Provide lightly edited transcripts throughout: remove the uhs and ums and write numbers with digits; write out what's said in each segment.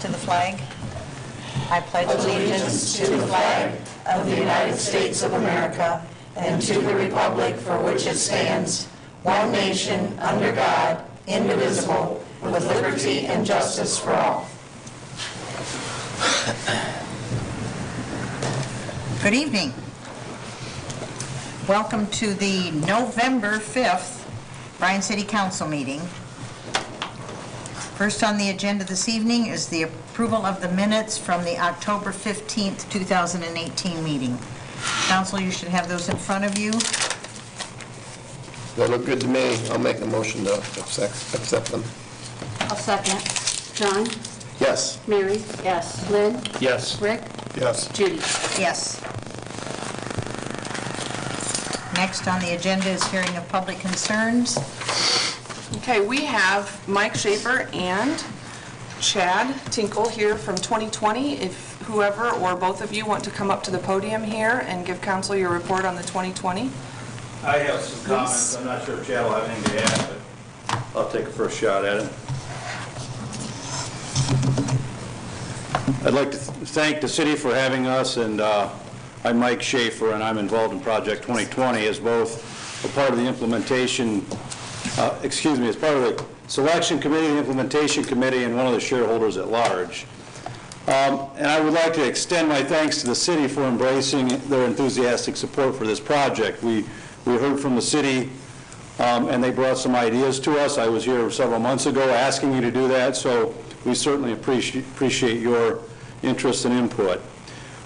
to the flag. I pledge allegiance to the flag of the United States of America and to the republic for which it stands, one nation, under God, indivisible, with liberty and justice for all. Good evening. Welcome to the November 5th Bryan City Council meeting. First on the agenda this evening is the approval of the minutes from the October 15th, 2018 meeting. Council, you should have those in front of you. They look good to me. I'll make a motion to accept them. I'll second. John? Yes. Mary? Yes. Lynn? Yes. Rick? Yes. Judy? Yes. Next on the agenda is hearing of public concerns. Okay, we have Mike Schaefer and Chad Tinkle here from 2020. If whoever or both of you want to come up to the podium here and give council your report on the 2020. I have some comments. I'm not sure if Chad will have anything to add, but I'll take a first shot at it. I'd like to thank the city for having us, and I'm Mike Schaefer, and I'm involved in Project 2020 as both a part of the implementation, as part of the selection committee, the implementation committee, and one of the shareholders at large. And I would like to extend my thanks to the city for embracing their enthusiastic support for this project. We heard from the city, and they brought some ideas to us. I was here several months ago asking you to do that, so we certainly appreciate your interest and input.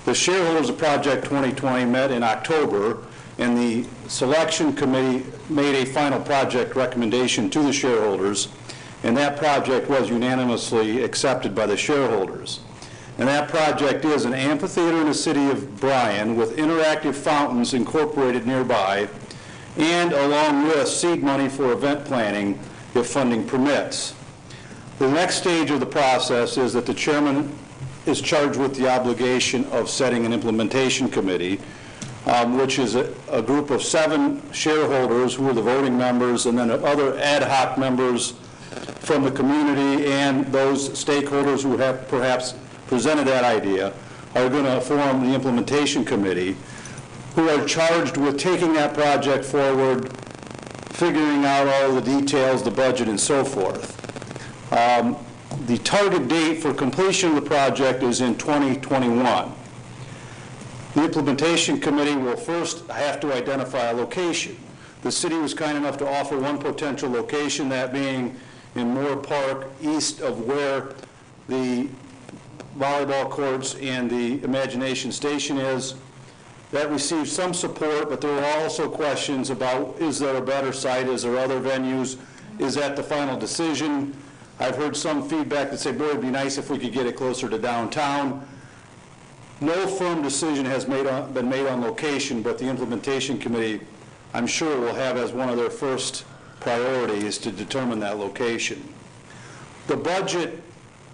The shareholders of Project 2020 met in October, and the selection committee made a final project recommendation to the shareholders, and that project was unanimously accepted by the shareholders. And that project is an amphitheater in the city of Bryan with interactive fountains incorporated nearby, and along with seed money for event planning if funding permits. The next stage of the process is that the chairman is charged with the obligation of setting an implementation committee, which is a group of 7 shareholders who are the voting members, and then other ad hoc members from the community and those stakeholders who have perhaps presented that idea are going to form the implementation committee, who are charged with taking that project forward, figuring out all the details, the budget, and so forth. The target date for completion of the project is in 2021. The implementation committee will first have to identify a location. The city was kind enough to offer one potential location, that being in Moore Park, east of where the volleyball courts and the Imagination Station is. That received some support, but there were also questions about, is there a better site, is there other venues, is that the final decision? I've heard some feedback that say, boy, it'd be nice if we could get it closer to downtown. No firm decision has been made on location, but the implementation committee, I'm sure, will have as one of their first priorities to determine that location. The budget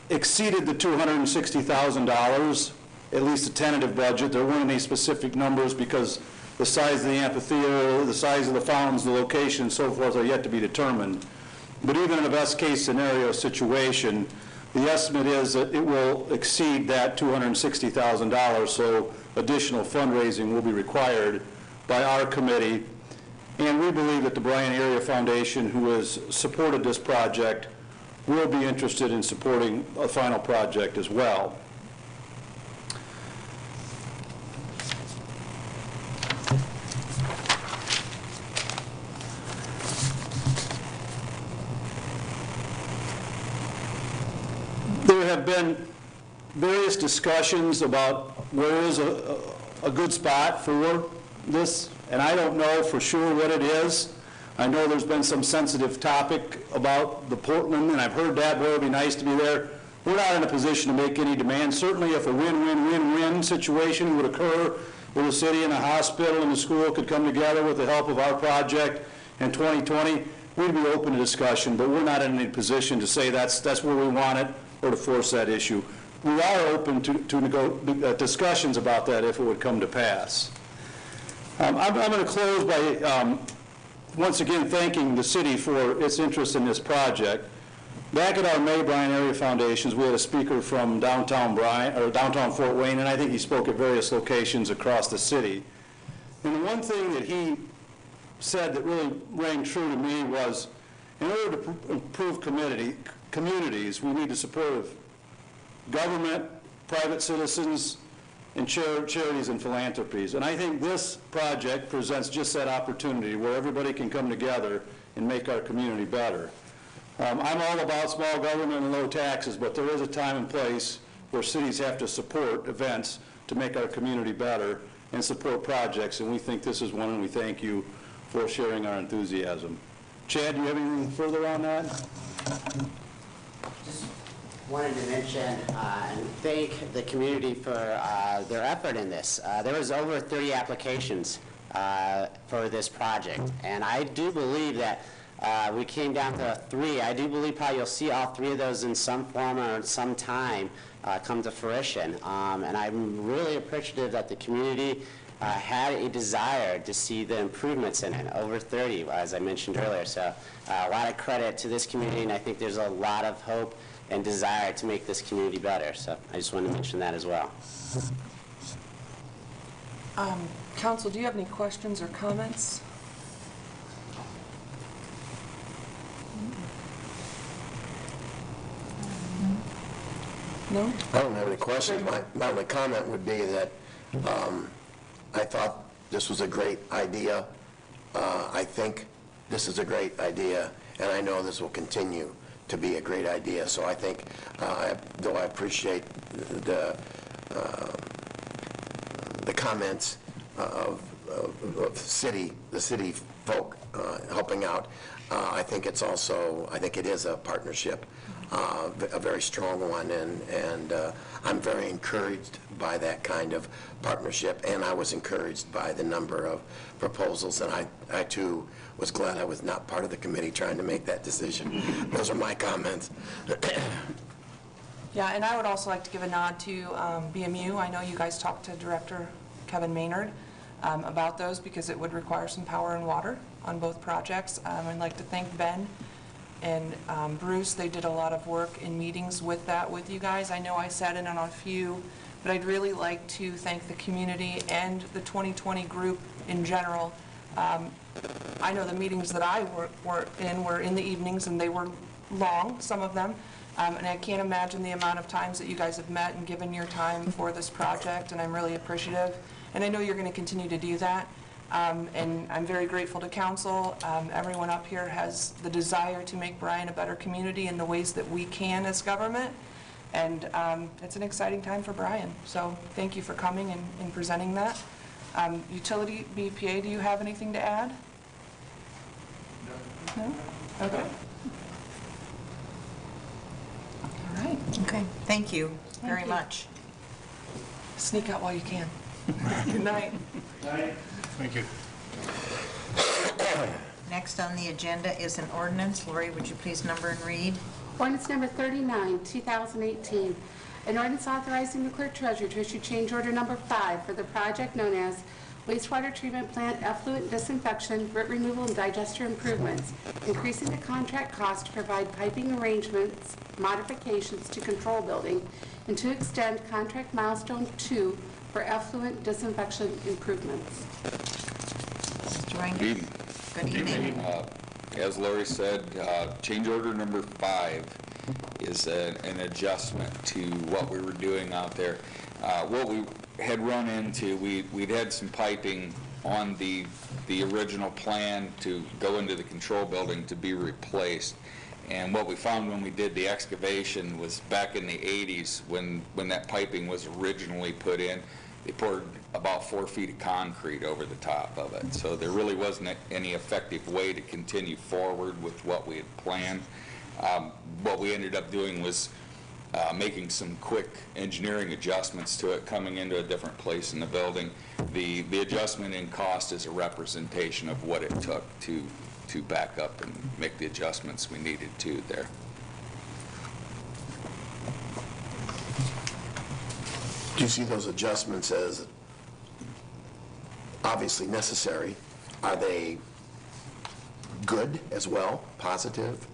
exceeded the $260,000, at least a tentative budget. There weren't any specific numbers because the size of the amphitheater, the size of the fountains, the location, and so forth are yet to be determined. But even in a best case scenario situation, the estimate is that it will exceed that $260,000, so additional fundraising will be required by our committee. And we believe that the Bryan Area Foundation, who has supported this project, will be interested in supporting a final project as well. There have been various discussions about where is a good spot for this, and I don't know for sure what it is. I know there's been some sensitive topic about the Portland, and I've heard that, boy, it would be nice to be there. We're not in a position to make any demands. Certainly if a win-win-win-win situation would occur where the city and the hospital and the school could come together with the help of our project in 2020, we'd be open to discussion, but we're not in any position to say that's where we want it or to force that issue. We are open to discussions about that if it would come to pass. I'm going to close by once again thanking the city for its interest in this project. Back at our May Bryan Area Foundations, we had a speaker from downtown Fort Wayne, and I think he spoke at various locations across the city. And the one thing that he said that really rang true to me was, in order to improve communities, we need the support of government, private citizens, and charities and philanthropies. And I think this project presents just that opportunity where everybody can come together and make our community better. I'm all about small government and low taxes, but there is a time and place where cities have to support events to make our community better and support projects, and we think this is one, and we thank you for sharing our enthusiasm. Chad, do you have anything further on that? Just wanted to mention and thank the community for their effort in this. There was over 30 applications for this project, and I do believe that we came down to 3. I do believe probably you'll see all 3 of those in some form or some time come to fruition. And I'm really appreciative that the community had a desire to see the improvements in it, over 30, as I mentioned earlier. So a lot of credit to this community, and I think there's a lot of hope and desire to make this community better. So I just wanted to mention that as well. Council, do you have any questions or comments? No? I don't have any questions. My only comment would be that I thought this was a great idea. I think this is a great idea, and I know this will continue to be a great idea. So I think, though I appreciate the comments of the city folk helping out, I think it's also, I think it is a partnership, a very strong one, and I'm very encouraged by that kind of partnership, and I was encouraged by the number of proposals, and I too was glad I was not part of the committee trying to make that decision. Those are my comments. Yeah, and I would also like to give a nod to BMU. I know you guys talked to Director Kevin Maynard about those because it would require some power and water on both projects. I'd like to thank Ben and Bruce. They did a lot of work in meetings with that with you guys. I know I sat in on a few, but I'd really like to thank the community and the 2020 group in general. I know the meetings that I were in the evenings, and they were long, some of them, and I can't imagine the amount of times that you guys have met and given your time for this project, and I'm really appreciative. And I know you're going to continue to do that. And I'm very grateful to council. Everyone up here has the desire to make Bryan a better community in the ways that we can as government. And it's an exciting time for Bryan. So thank you for coming and presenting that. Utility BPA, do you have anything to add? No? Okay. All right. Okay, thank you very much. Sneak out while you can. Good night. Thank you. Next on the agenda is an ordinance. Lori, would you please number and read? Ordinance number 39, 2018. An ordinance authorizing the clerk treasurer to issue change order number 5 for the project known as wastewater treatment plant effluent disinfection, grit removal, and digester improvements, increasing the contract cost to provide piping arrangements, modifications to control building, and to extend contract milestone 2 for effluent disinfection improvements. Mr. Ryan? Good evening. Good evening. As Lori said, change order number 5 is an adjustment to what we were doing out there. What we had run into, we'd had some piping on the original plan to go into the control building to be replaced. And what we found when we did the excavation was back in the 80s when that piping was originally put in, they poured about 4 feet of concrete over the top of it. So there really wasn't any effective way to continue forward with what we had planned. What we ended up doing was making some quick engineering adjustments to it, coming into a different place in the building. The adjustment in cost is a representation of what it took to back up and make the adjustments we needed to there. Do you see those adjustments as obviously necessary? Are they good as well, positive?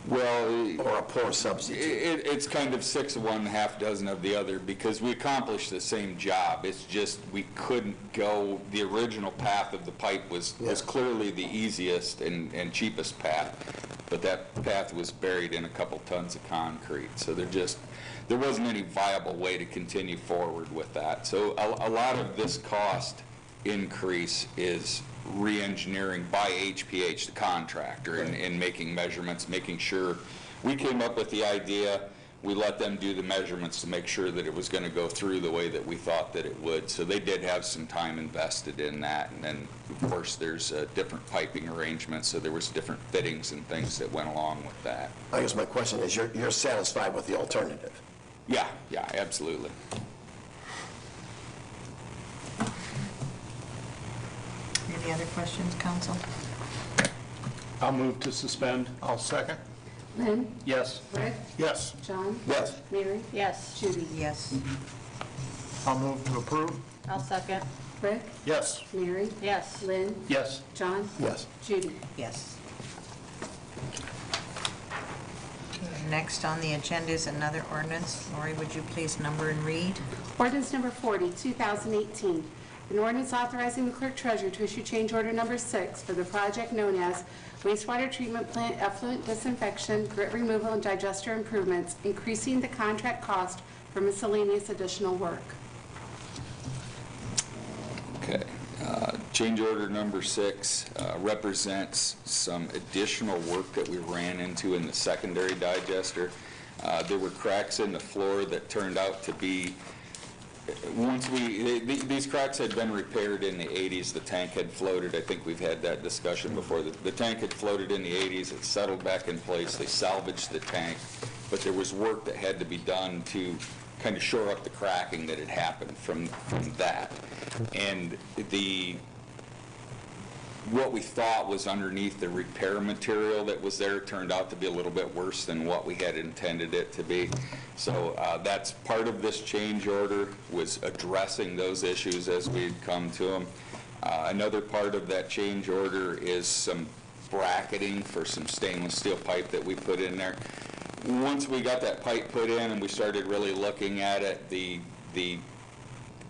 Well, or a poor substitute? it's kind of 6 of one, half dozen of the other, because we accomplished the same job. It's just we couldn't go, the original path of the pipe was clearly the easiest and cheapest path, but that path was buried in a couple tons of concrete. So there wasn't any viable way to continue forward with that. So a lot of this cost increase is re-engineering by HPH, the contractor, and making measurements, making sure. We came up with the idea, we let them do the measurements to make sure that it was going to go through the way that we thought that it would. So they did have some time invested in that. And then, of course, there's different piping arrangements, so there was different fittings and things that went along with that. I guess my question is, you're satisfied with the alternative? Yeah, absolutely. Any other questions, council? I'll move to suspend. I'll second. Lynn? Yes. Rick? Yes. John? Yes. Mary? Yes. Judy? Yes. I'll move to approve. I'll second. Rick? Yes. Mary? Yes. Lynn? Yes. John? Yes. Judy? Yes. Next on the agenda is another ordinance. Lori, would you please number and read? Ordinance number 40, 2018. An ordinance authorizing the clerk treasurer to issue change order number 6 for the project known as wastewater treatment plant effluent disinfection, grit removal, and digester improvements, increasing the contract cost for miscellaneous additional work. Okay. Change order number 6 represents some additional work that we ran into in the secondary digester. There were cracks in the floor that turned out to be, these cracks had been repaired in the 80s. The tank had floated. I think we've had that discussion before. The tank had floated in the 80s. It settled back in place. They salvaged the tank, but there was work that had to be done to kind of shore up the cracking that had happened from that. And what we thought was underneath the repair material that was there turned out to be a little bit worse than what we had intended it to be. So that's part of this change order, was addressing those issues as we had come to them. Another part of that change order is some bracketing for some stainless steel pipe that we put in there. Once we got that pipe put in and we started really looking at it, the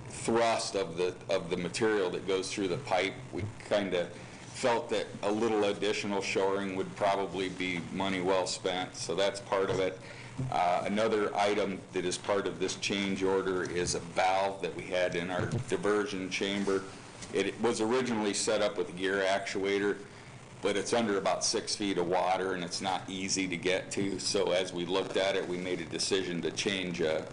thrust of the material that goes through the pipe, we kind of felt that a little additional shoring would probably be money well spent, so that's part of it. Another item that is part of this change order is a valve that we had in our diversion chamber. It was originally set up with a gear actuator, but it's under about 6 feet of water and it's not easy to get to. So as we looked at it, we made a decision to change the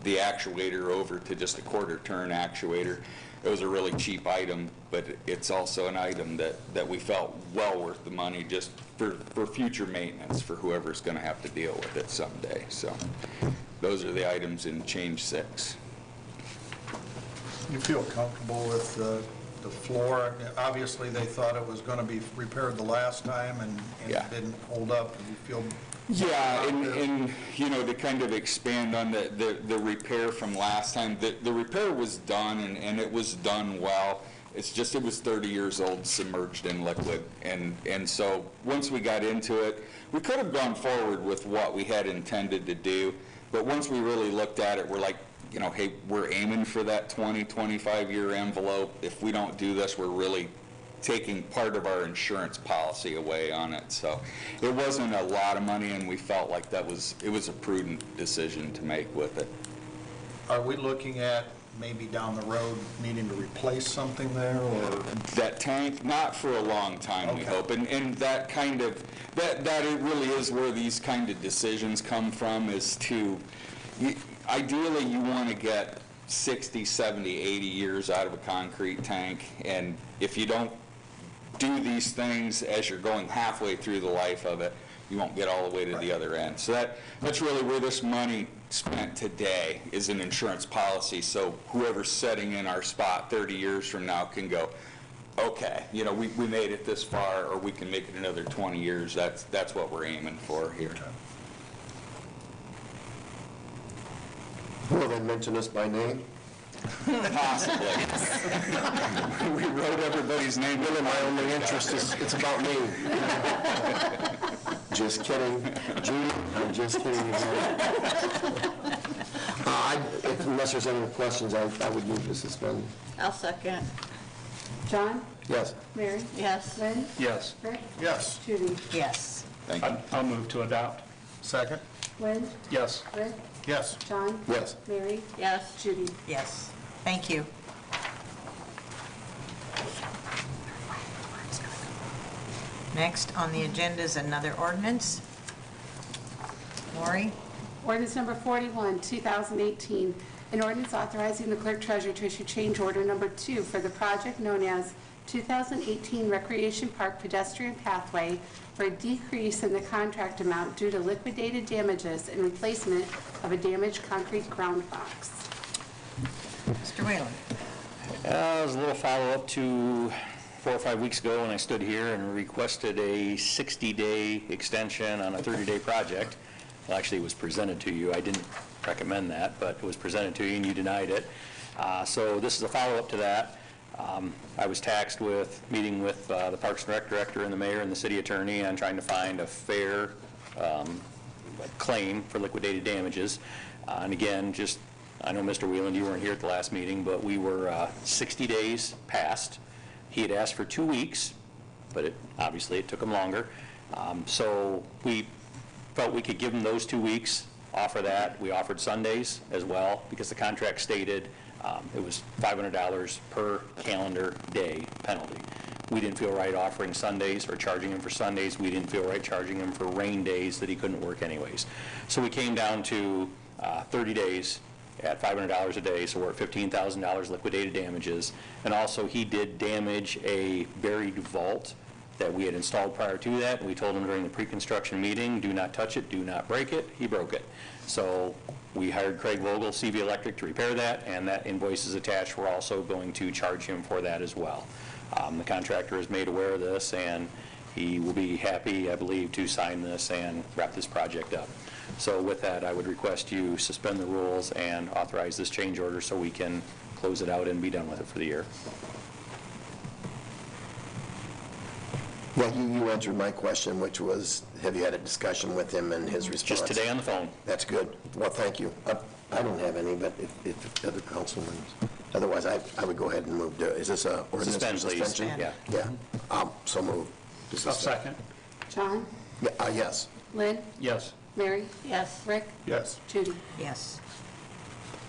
actuator over to just a quarter turn actuator. It was a really cheap item, but it's also an item that we felt well worth the money just for future maintenance for whoever's going to have to deal with it someday. So those are the items in change 6. You feel comfortable with the floor? Obviously, they thought it was going to be repaired the last time and Yeah. it didn't hold up. And you feel Yeah, and you know, to kind of expand on the repair from last time, the repair was done and it was done well. It's just it was 30 years old, submerged in liquid. And so once we got into it, we could have gone forward with what we had intended to do, but once we really looked at it, we're like, you know, hey, we're aiming for that 20, 25-year envelope. If we don't do this, we're really taking part of our insurance policy away on it. So it wasn't a lot of money, and we felt like it was a prudent decision to make with it. Are we looking at maybe down the road needing to replace something there, or? That tank, not for a long time, we Okay. hope. And that kind of, that it really is where these kind of decisions come from, is to, ideally you want to get 60, 70, 80 years out of a concrete tank, and if you don't do these things as you're going halfway through the life of it, you won't get all the way to the other end. So that's really where this money spent today, is an insurance policy, so whoever's sitting in our spot 30 years from now can go, okay, you know, we made it this far, or we can make it another 20 years. That's what we're aiming for here. Will they mention us by name? Possibly. We wrote everybody's name. Really, my only interest is, it's about me. Just kidding. Judy, I'm just kidding again. Unless there's any questions, I would move to suspend. I'll second. John? Yes. Mary? Yes. Lynn? Yes. Rick? Yes. Judy? Yes. Thank you. I'll move to adopt. Second? Lynn? Yes. Rick? Yes. John? Yes. Mary? Yes. Judy? Yes. Thank you. Next on the agenda is another ordinance. Lori? Ordinance number 41, 2018, an ordinance authorizing the clerk treasurer to issue change order number 2 for the project known as 2018 Recreation Park Pedestrian Pathway for a decrease in the contract amount due to liquidated damages and replacement of a damaged concrete ground box. Mr. Whalen? It was a little follow-up to 4 or 5 weeks ago when I stood here and requested a 60-day extension on a 30-day project. Well, actually, it was presented to you. I didn't recommend that, but it was presented to you and you denied it. So this is a follow-up to that. I was tasked with meeting with the Parks and Rec director and the mayor and the city attorney on trying to find a fair claim for liquidated damages. And again, just, I know Mr. Whelan, you weren't here at the last meeting, but we were 60 days past. He had asked for 2 weeks, but obviously it took him longer. So we felt we could give him those 2 weeks, offer that. We offered Sundays as well because the contract stated it was $500 per calendar day penalty. We didn't feel right offering Sundays or charging him for Sundays. We didn't feel right charging him for rain days that he couldn't work anyways. So we came down to 30 days at $500 a day, so we're at $15,000 liquidated damages. And also he did damage a buried vault that we had installed prior to that. We told him during the pre-construction meeting, do not touch it, do not break it. He broke it. So we hired Craig Vogel, CV Electric, to repair that, and that invoice is attached. We're also going to charge him for that as well. The contractor is made aware of this, and he will be happy, I believe, to sign this and wrap this project up. So with that, I would request you suspend the rules and authorize this change order so we can close it out and be done with it for the year. Well, you answered my question, which was, have you had a discussion with him and his response? Just today on the phone. That's good. Well, thank you. I don't have any, but if other councilmen, otherwise I would go ahead and move to, is this a ordinance for Suspend, please. suspension? Yeah. Yeah. So move. to I'll suspend. second. John? Yeah, yes. Lynn? Yes. Mary? Yes. Rick? Yes. Judy? Yes.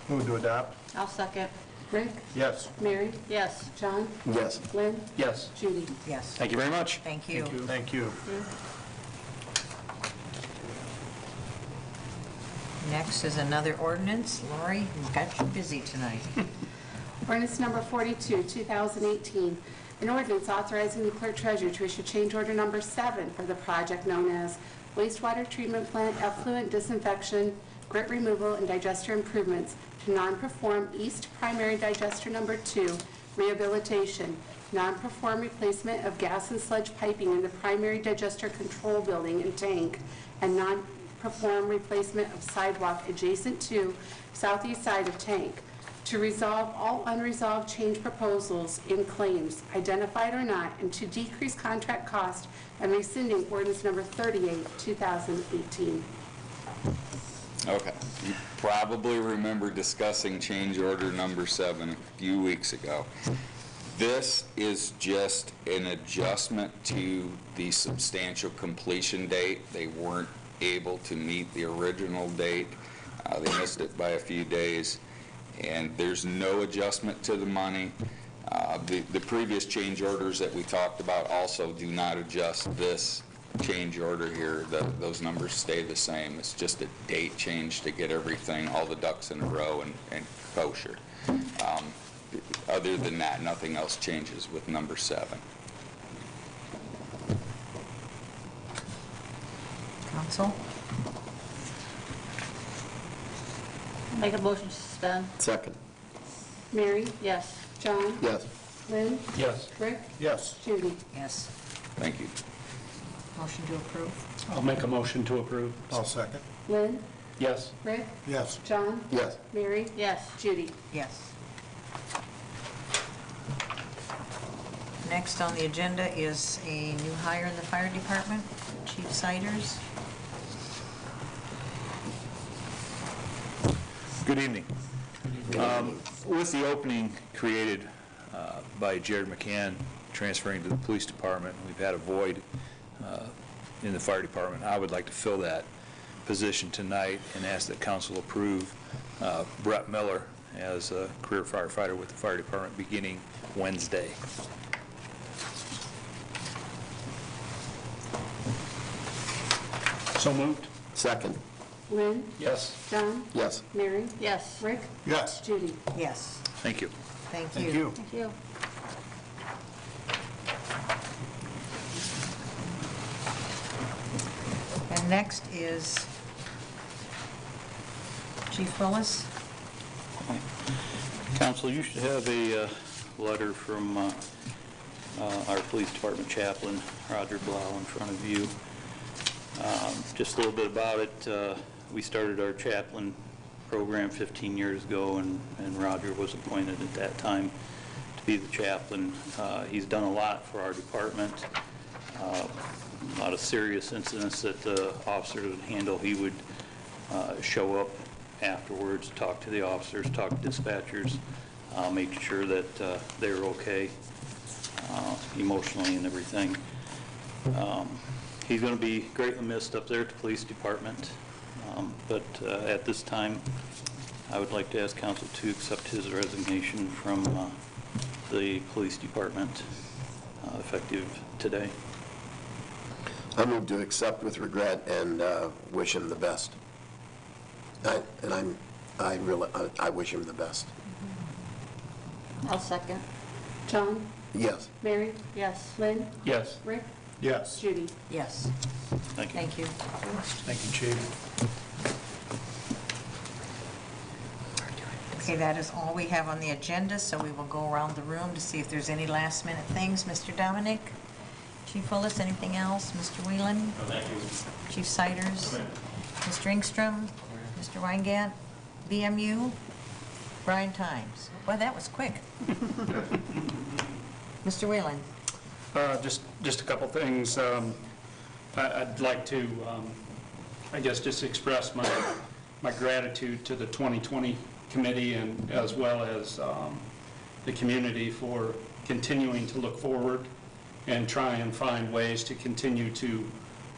Move to adopt? I'll second. Rick? Yes. Mary? Yes. John? Yes. Lynn? Yes. Judy? Yes. Thank you very much. Thank you. Thank you. Next is another ordinance. Lori, we've got you busy tonight. Ordinance number 42, 2018, an ordinance authorizing the clerk treasurer to issue change order number 7 for the project known as wastewater treatment plant effluent disinfection, grit removal, and digester improvements to non-perform East Primary Digester number 2 rehabilitation, non-perform replacement of gas and sludge piping in the primary digester control building and tank, and non-perform replacement of sidewalk adjacent to southeast side of tank, to resolve all unresolved change proposals in claims, identified or not, and to decrease contract cost and rescinding ordinance number 38, 2018. Okay. You probably remember discussing change order number 7 a few weeks ago. This is just an adjustment to the substantial completion date. They weren't able to meet the original date. They missed it by a few days. And there's no adjustment to the money. The previous change orders that we talked about also do not adjust this change order here. Those numbers stay the same. It's just a date change to get everything, all the ducks in a row and kosher. Other than that, nothing else changes with number 7. Council? Make a motion to suspend. Second. Mary? Yes. John? Yes. Lynn? Yes. Rick? Yes. Judy? Yes. Thank you. Motion to approve? I'll make a motion to approve. I'll second. Lynn? Yes. Rick? Yes. John? Yes. Mary? Yes. Judy? Yes. Next on the agenda is a new hire in the fire department, Chief Siders. Good evening. With the opening created by Jared McCann transferring to the police department, we've had a void in the fire department. I would like to fill that position tonight and ask that council approve Brett Miller as a career firefighter with the fire department beginning Wednesday. So moved. Second. Lynn? Yes. John? Yes. Mary? Yes. Rick? Yes. Judy? Yes. Thank you. Thank you. Thank you. Thank you. And next is Chief Willis. Council, you should have a letter from our police department chaplain, Roger Blau, in front of you. Just a little bit about it. We started our chaplain program 15 years ago, and Roger was appointed at that time to be the chaplain. He's done a lot for our department. A lot of serious incidents that the officers would handle. He would show up afterwards, talk to the officers, talk to dispatchers, make sure that they were okay emotionally and everything. He's going to be greatly missed up there at the police department, but at this time, I would like to ask council to accept his resignation from the police department effective today. I move to accept with regret and wish him the best. I wish him the best. I'll second. John? Yes. Mary? Yes. Lynn? Yes. Rick? Yes. Judy? Yes. Thank you. Thank you. Thank you, Chief. Okay, that is all we have on the agenda, so we will go around the room to see if there's any last-minute things. Mr. Dominic? Chief Willis, anything else? Mr. Whelan? No, thank you. Chief Siders? Mr. Engstrom? Mr. Weingart? BMU? Bryan Times? Well, that was quick. Mr. Whelan? Just a couple things. I'd like to, I guess, just express my gratitude to the 2020 committee and as well as the community for continuing to look forward and try and find ways to continue to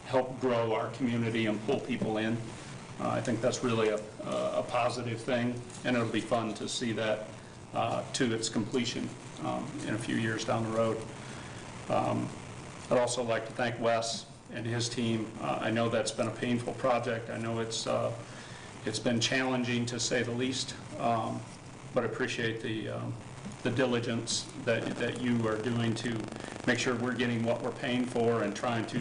help grow our community and pull people in. I think that's really a positive thing, and it'll be fun to see that to its completion in a few years down the road. I'd also like to thank Wes and his team. I know that's been a painful project. I know it's been challenging to say the least, but appreciate the diligence that you are doing to make sure we're getting what we're paying for and trying to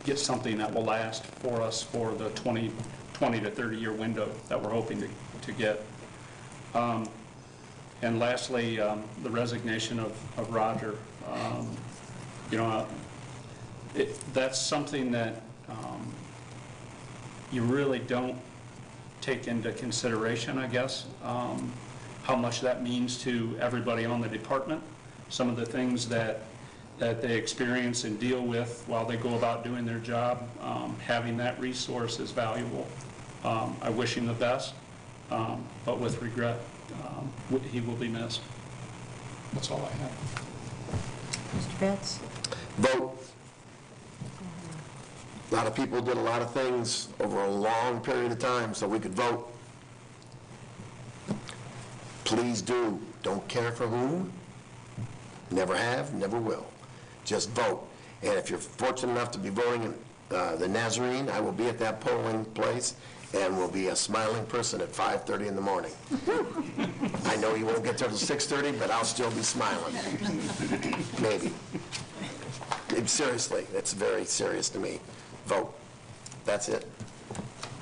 get something that will last for us for the 20 to 30-year window that we're hoping to get. And lastly, the resignation of Roger. That's something that you really don't take into consideration, I guess, how much that means to everybody on the department. Some of the things that they experience and deal with while they go about doing their job, having that resource is valuable. I wish him the best, but with regret, he will be missed. That's all I have. Mr. Betts? Vote. A lot of people did a lot of things over a long period of time so we could vote. Please do. Don't care for whom. Never have, never will. Just vote. And if you're fortunate enough to be voting in the Nazarene, I will be at that polling place and will be a smiling person at 5:30 in the morning. I know you won't get there till 6:30, but I'll still be smiling. Maybe. Seriously, it's very serious to me. Vote. That's it.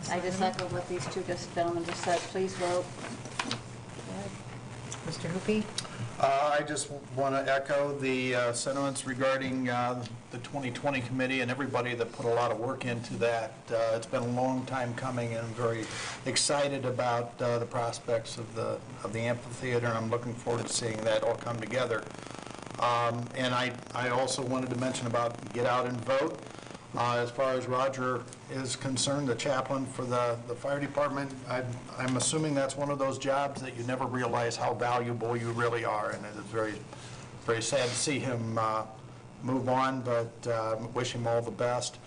I just echo what these two gentlemen just said. Please vote. Mr. Hoopie? I just want to echo the sentiments regarding the 2020 committee and everybody that put a lot of work into that. It's been a long time coming, and I'm very excited about the prospects of the amphitheater, and I'm looking forward to seeing that all come together. And I also wanted to mention about get out and vote. As far as Roger is concerned, the chaplain for the fire department, I'm assuming that's one of those jobs that you never realize how valuable you really are, and it is very, very sad to see him move on, but wish him all the best.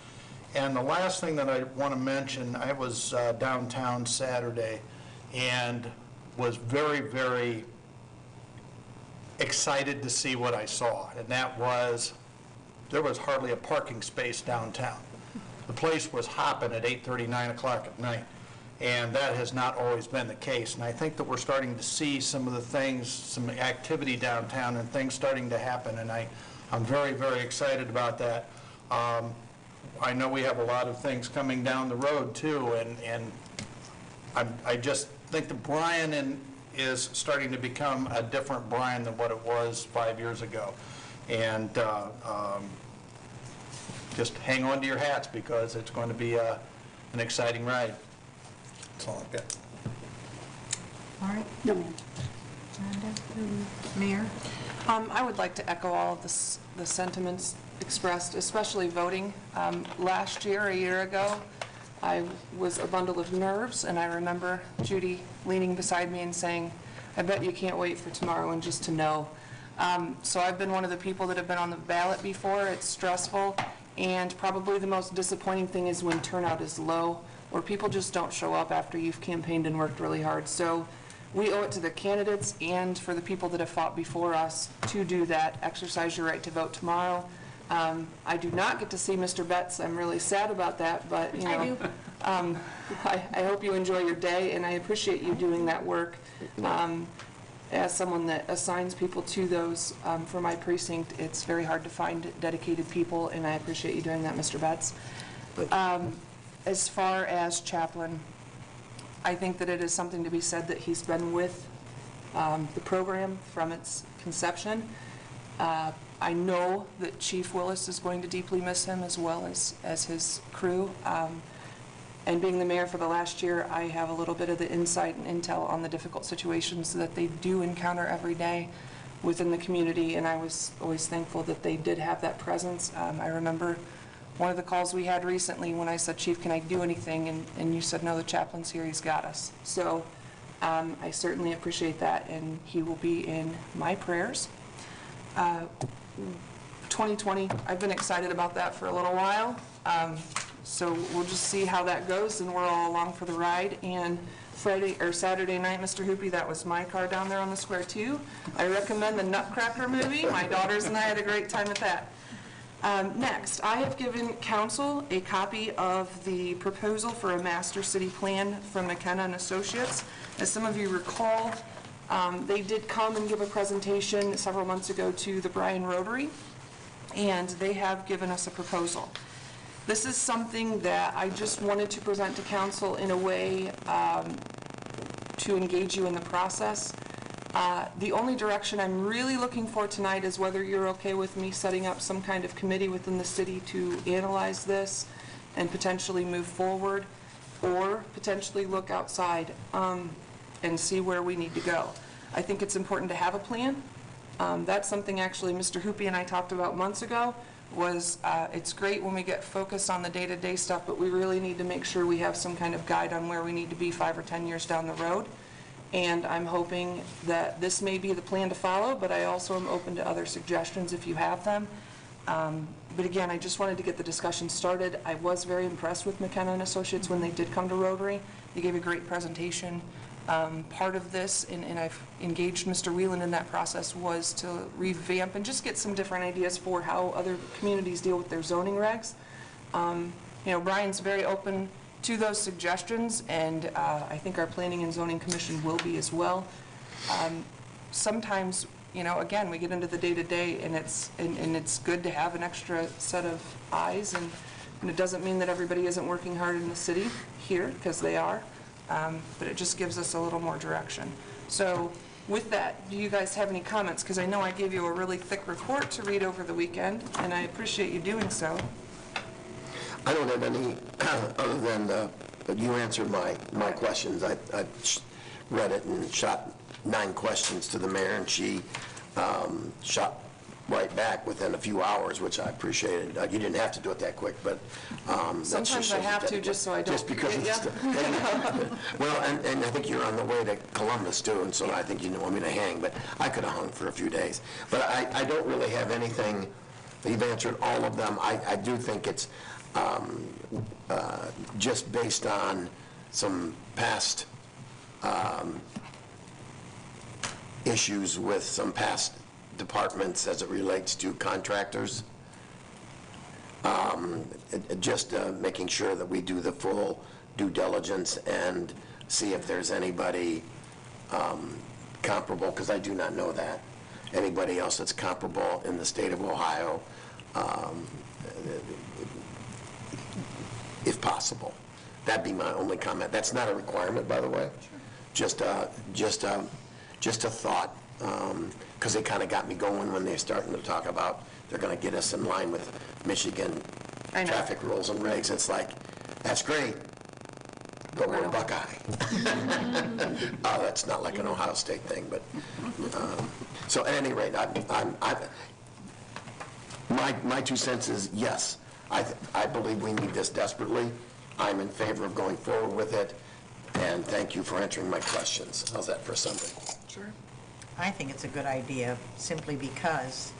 And the last thing that I want to mention, I was downtown Saturday and was very, very excited to see what I saw, and that was there was hardly a parking space downtown. The place was hopping at 8:30, 9 o'clock at night, and that has not always been the case. And I think that we're starting to see some of the things, some activity downtown and things starting to happen, and I'm very, very excited about that. I know we have a lot of things coming down the road too, and I just think that Bryan is starting to become a different Bryan than what it was 5 years ago. And just hang on to your hats because it's going to be an exciting ride. That's all I've got. All right. No, ma'am. Mayor? I would like to echo all of the sentiments expressed, especially voting. Last year, a year ago, I was a bundle of nerves, and I remember Judy leaning beside me and saying, I bet you can't wait for tomorrow and just to know. So I've been one of the people that have been on the ballot before. It's stressful, and probably the most disappointing thing is when turnout is low, or people just don't show up after you've campaigned and worked really hard. So we owe it to the candidates and for the people that have fought before us to do that. Exercise your right to vote tomorrow. I do not get to see Mr. Betts. I'm really sad about that, but you know, I hope you enjoy your day, and I appreciate you doing that work. As someone that assigns people to those for my precinct, it's very hard to find dedicated people, and I appreciate you doing that, Mr. Betts. As far as chaplain, I think that it is something to be said that he's been with the program from its conception. I know that Chief Willis is going to deeply miss him as well as his crew. And being the mayor for the last year, I have a little bit of the insight and intel on the difficult situations that they do encounter every day within the community, and I was always thankful that they did have that presence. I remember one of the calls we had recently when I said, Chief, can I do anything? And you said, no, the chaplain's here, he's got us. So I certainly appreciate that, and he will be in my prayers. 2020, I've been excited about that for a little while. So we'll just see how that goes, and we're all along for the ride. And Friday or Saturday night, Mr. Hoopy, that was my car down there on the square too. I recommend the Nutcracker movie. My daughters and I had a great time with that. Next, I have given council a copy of the proposal for a master city plan from McKenna and Associates. As some of you recall, they did come and give a presentation several months ago to the Bryan Rotary, and they have given us a proposal. This is something that I just wanted to present to council in a way to engage you in the process. The only direction I'm really looking for tonight is whether you're okay with me setting up some kind of committee within the city to analyze this and potentially move forward, or potentially look outside and see where we need to go. I think it's important to have a plan. That's something actually Mr. Hoopy and I talked about months ago. It's great when we get focused on the day-to-day stuff, but we really need to make sure we have some kind of guide on where we need to be 5 or 10 years down the road. And I'm hoping that this may be the plan to follow, but I also am open to other suggestions if you have them. But again, I just wanted to get the discussion started. I was very impressed with McKenna and Associates when they did come to Rotary. They gave a great presentation. Part of this, and I've engaged Mr. Whelan in that process, was to revamp and just get some different ideas for how other communities deal with their zoning regs. You know, Bryan's very open to those suggestions, and I think our Planning and Zoning Commission will be as well. Sometimes, you know, again, we get into the day-to-day, and it's good to have an extra set of eyes, and it doesn't mean that everybody isn't working hard in the city here, because they are. But it just gives us a little more direction. So with that, do you guys have any comments? Because I know I gave you a really thick report to read over the weekend, and I appreciate you doing so. I don't have any other than you answered my questions. I read it and shot 9 questions to the mayor, and she shot right back within a few hours, which I appreciated. You didn't have to do it that quick, but that's just Sometimes I have to, just so I don't just because forget it's ya. well, and I think you're on the way to Columbus too, and so I think you didn't want me to hang, but I could have hung for a few days. But I don't really have anything. You've answered all of them. I do think it's just based on some past issues with some past departments as it relates to contractors. Just making sure that we do the full due diligence and see if there's anybody comparable, because I do not know that. Anybody else that's comparable in the state of Ohio, if possible. That'd be my only comment. That's not a requirement, by the way. Just a thought, because they kind of got me going when they're starting to talk about they're going to get us in line with Michigan traffic rules and regs. It's like, that's great, but we're a Buckeye. That's not like an Ohio State thing, but, so at any rate, my 2 cents is yes. I believe we need this desperately. I'm in favor of going forward with it, and thank you for answering my questions. How's that for a summary? Sure. I think it's a good idea, simply because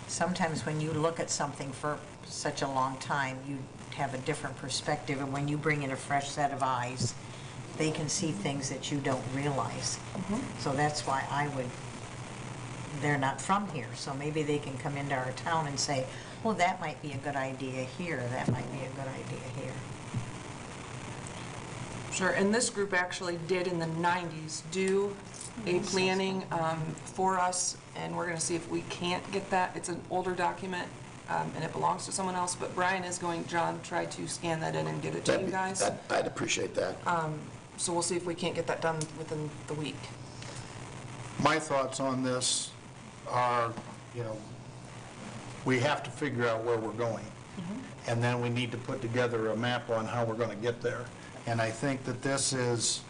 sometimes when you look at something for such a long time, you have a different perspective, and when you bring in a fresh set of eyes, they can see things that you don't realize. So that's why they're not from here, so maybe they can come into our town and say, well, that might be a good idea here, that might be a good idea here. Sure, and this group actually did in the 90s do a planning for us, and we're going to see if we can't get that. It's an older document, and it belongs to someone else, but Bryan is going, John, try to scan that in and get it to you guys. I'd appreciate that. So we'll see if we can't get that done within the week. My thoughts on this are, we have to figure out where we're going. And then we need to put together a map on how we're going to get there. And I think that this is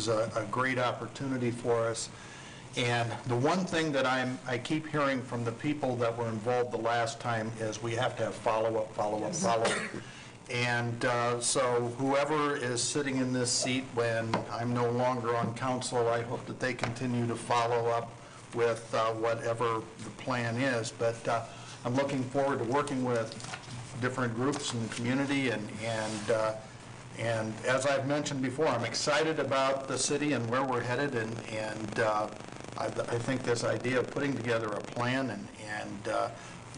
a great opportunity for us. And the one thing that I keep hearing from the people that were involved the last time is we have to have follow-up. And so whoever is sitting in this seat when I'm no longer on council, I hope that they continue to follow up with whatever the plan is. But I'm looking forward to working with different groups in the community, and as I've mentioned before, I'm excited about the city and where we're headed, and I think this idea of putting together a plan and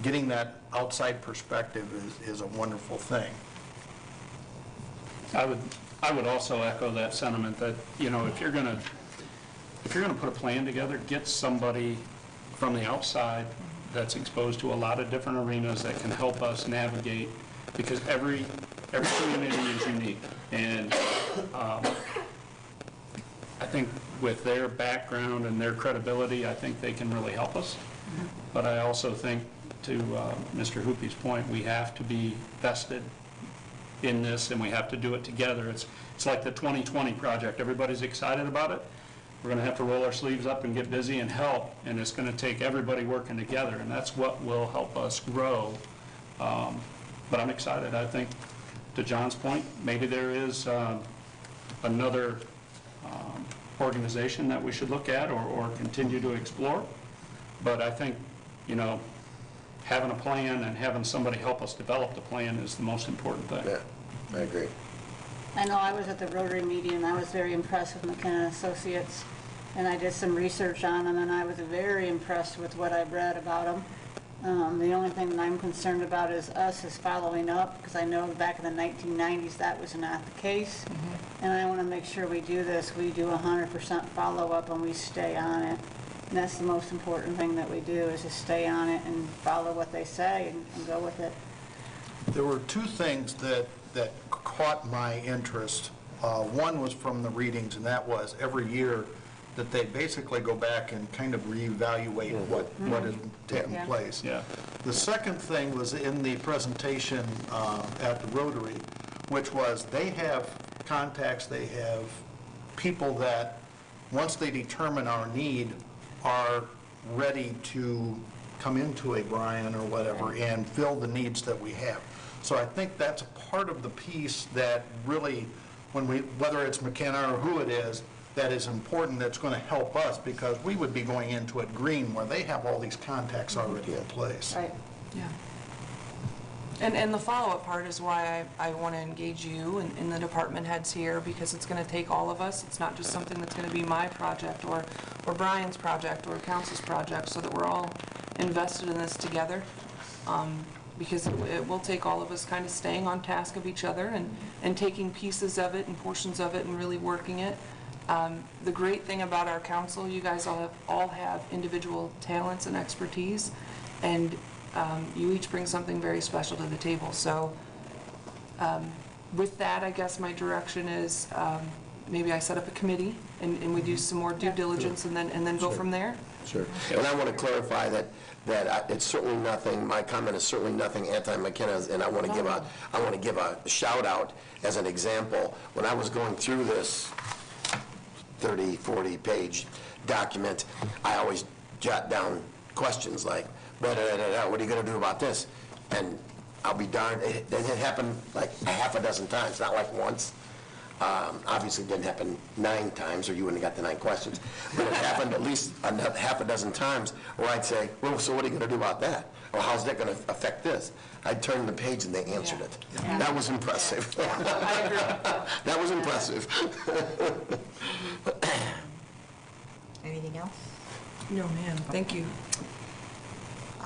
getting that outside perspective is a wonderful thing. I would also echo that sentiment that, if you're going to put a plan together, get somebody from the outside that's exposed to a lot of different arenas that can help us navigate, because every community is unique. And I think with their background and their credibility, I think they can really help us. But I also think, to Mr. Hoopy's point, we have to be vested in this, and we have to do it together. It's like the 2020 project. Everybody's excited about it. We're going to have to roll our sleeves up and get busy and help, and it's going to take everybody working together, and that's what will help us grow. But I'm excited. I think, to John's point, maybe there is another organization that we should look at or continue to explore. But I think, having a plan and having somebody help us develop the plan is the most important thing. Yeah, I agree. I know I was at the Rotary meeting, and I was very impressed with McKenna Associates, and I did some research on them, and I was very impressed with what I read about them. The only thing that I'm concerned about is following up, because I know back in the 1990s that was not the case. And I want to make sure we do this. We do 100% follow-up and we stay on it. And that's the most important thing that we do, is to stay on it and follow what they say and go with it. There were two things that caught my interest. One was from the readings, and that was every year that they basically go back and kind of reevaluate what has taken place. Yeah. The second thing was in the presentation at the Rotary, which was they have contacts, they have people that, once they determine our need, are ready to come into a Bryan or whatever and fill the needs that we have. So I think that's a part of the piece that really, whether it's McKenna or who it is, that is important, that's going to help us, because we would be going into it green where they have all these contacts already in place. Right. Yeah. And the follow-up part is why I want to engage you and the department heads here, because it's going to take all of us. It's not just something that's going to be my project or Bryan's project or council's project, so that we're all invested in this together. Because it will take all of us kind of staying on task of each other and taking pieces of it and portions of it and really working it. The great thing about our council, you guys all have individual talents and expertise, and you each bring something very special to the table. So with that, I guess my direction is maybe I set up a committee and we do some more due diligence and then go from there. Sure. And I want to clarify that it's certainly nothing, my comment is certainly nothing anti-McKenna's, and I want to give a shout out as an example. When I was going through this 30, 40-page document, I always jot down questions like, what are you going to do about this? And I'll be darned, it happened like a half a dozen times, not like once. Obviously, it didn't happen 9 times, or you wouldn't have got the 9 questions. But it happened at least half a dozen times where I'd say, well, so what are you going to do about that? Or how's that going to affect this? I'd turn the page and they answered it. Yeah. That was impressive. I agree. That was impressive. Anything else? No, ma'am. Thank you.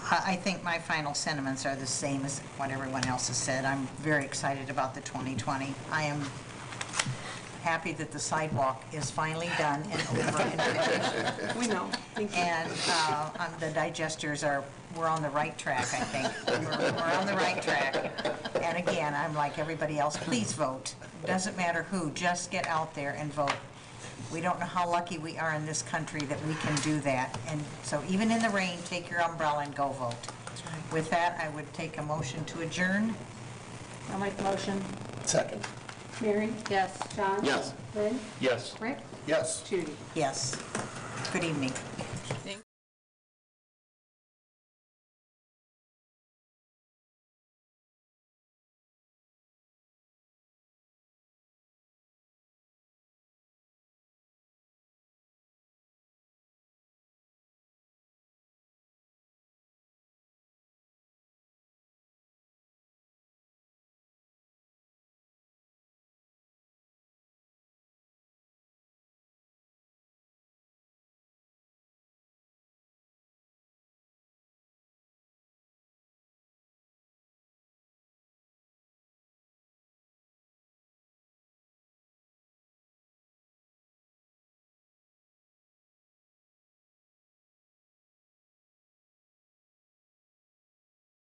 I think my final sentiments are the same as what everyone else has said. I'm very excited about the 2020. I am happy that the sidewalk is finally done and over and finished. We know. Thank you. And the digesters we're on the right track, I think. We're on the right track. And again, I'm like everybody else, please vote. Doesn't matter who, just get out there and vote. We don't know how lucky we are in this country that we can do that. And so even in the rain, take your umbrella and go vote. With that, I would take a motion to adjourn. I'll make the motion. Second. Mary? Yes. John? Yes. Lynn? Yes. Rick? Yes. Judy? Yes. Good evening.